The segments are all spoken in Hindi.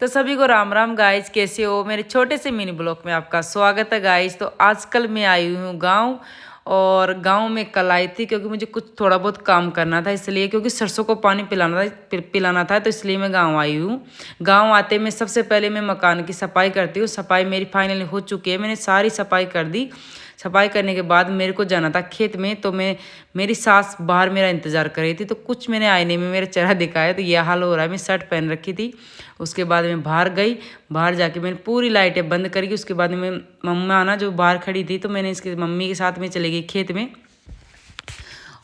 तो सभी को राम राम गाइज, कैसे हो? मेरे छोटे से मिनी ब्लॉग में आपका स्वागत है गाइज। तो आजकल मैं आई हूँ गांव, और गांव में कल आई थी क्योंकि मुझे कुछ थोड़ा बहुत काम करना था, इसलिए क्योंकि सरसों को पानी पिलाना था, तो इसलिए मैं गांव आई हूँ। गांव आते मैं सबसे पहले मैं मकान की सफाई करती हूँ। सफाई मेरी फाइनली हो चुकी है, मैंने सारी सफाई कर दी। सफाई करने के बाद मेरे को जाना था खेत में, तो मेरी सास बाहर मेरा इंतज़ार कर रही थी। तो कुछ मैंने आईने में मेरा चेहरा दिखाया, तो यह हाल हो रहा है। मैं शर्ट पहन रखी थी। उसके बाद मैं बाहर गई, बाहर जाके मैंने पूरी लाइटें बंद करी। उसके बाद में मम्मा ना जो बाहर खड़ी थी, तो मैंने इसके मम्मी के साथ में चली गई खेत में।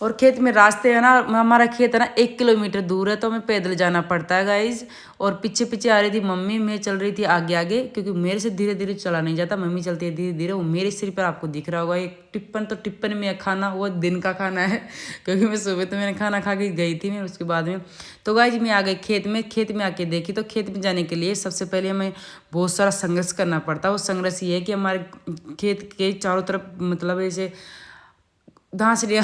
और खेत में रास्ते है ना, हमारा खेत है ना 1 किलोमीटर दूर है, तो हमें पैदल जाना पड़ता है गाइज। और पीछे पीछे आ रही थी मम्मी, मैं चल रही थी आगे आगे, क्योंकि मेरे से धीरे धीरे चला नहीं जाता। मम्मी चलती है धीरे धीरे। वो मेरे सिर पर आपको दिख रहा होगा एक टिप्पन, तो टिप्पन में खाना वो दिन का खाना है क्योंकि मैं सुबह तो मैंने खाना खा के गई थी मैं। उसके बाद में तो गाइज मैं आ गई खेत में। खेत में आके देखी तो खेत में जाने के लिए सबसे पहले हमें बहुत सारा संघर्ष करना पड़ता है। वो संघर्ष ये है कि हमारे खेत के चारों तरफ मतलब ऐसे धांसलियाँ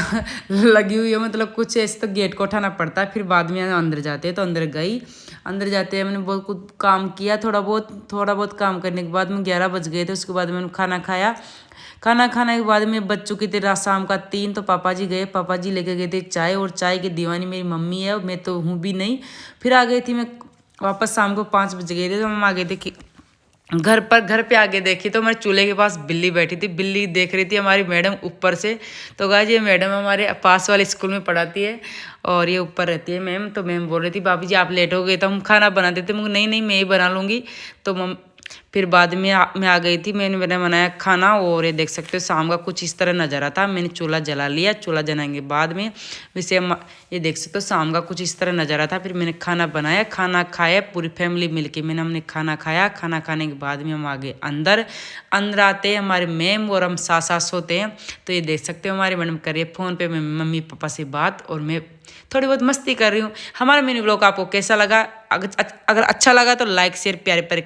लगी हुई है, मतलब कुछ ऐसे तो गेट को उठाना पड़ता है। फिर बाद में अंदर जाते हैं, तो अंदर गई। अंदर जाते हैं मैंने बहुत कुछ काम किया, थोड़ा बहुत काम करने के बाद में 11 बज गए थे। उसके बाद मैंने खाना खाया। खाना खाने के बाद में बज चुकी थी रात शाम का 3। तो पापा जी गए, पापा जी लेके गए थे चाय, और चाय की दीवानी मेरी मम्मी है, मैं तो हूँ भी नहीं। फिर आ गई थी मैं वापस, शाम को 5 बज गए थे, तो हम आ गए थे कि घर पे आगे देखी तो मेरे चूल्हे के पास बिल्ली बैठी थी। बिल्ली देख रही थी हमारी मैडम ऊपर से। तो गाइस ये मैडम हमारे पास वाले स्कूल में पढ़ाती है, और ये ऊपर रहती है मैम। तो मैम बोल रही थी भाभी जी आप लेट हो गए, तो हम खाना बना देते। मुझे नहीं नहीं मैं ही बना लूँगी। तो फिर बाद में मैं आ गई थी। मैंने बनाया खाना, और ये देख सकते हो शाम का कुछ इस तरह नज़ारा था। मैंने चूल्हा जला लिया। चूल्हा जलाने के बाद में वैसे ये देख सकते हो शाम का कुछ इस तरह नज़ारा था। फिर मैंने खाना बनाया, खाना खाया, पूरी फैमिली मिलके हमने खाना खाया। खाना खाने के बाद में हम आ गए अंदर। अंदर आते हैं हमारे मैम और हम साथ साथ सोते हैं। तो ये देख सकते हो हमारी मैडम कर रही है फ़ोन पे मम्मी पापा से बात, और मैं थोड़ी बहुत मस्ती कर रही हूँ। हमारा मिनी ब्लॉग आपको कैसा लगा? अगर अच्छा लगा तो लाइक शेयर प्यारे प्यारे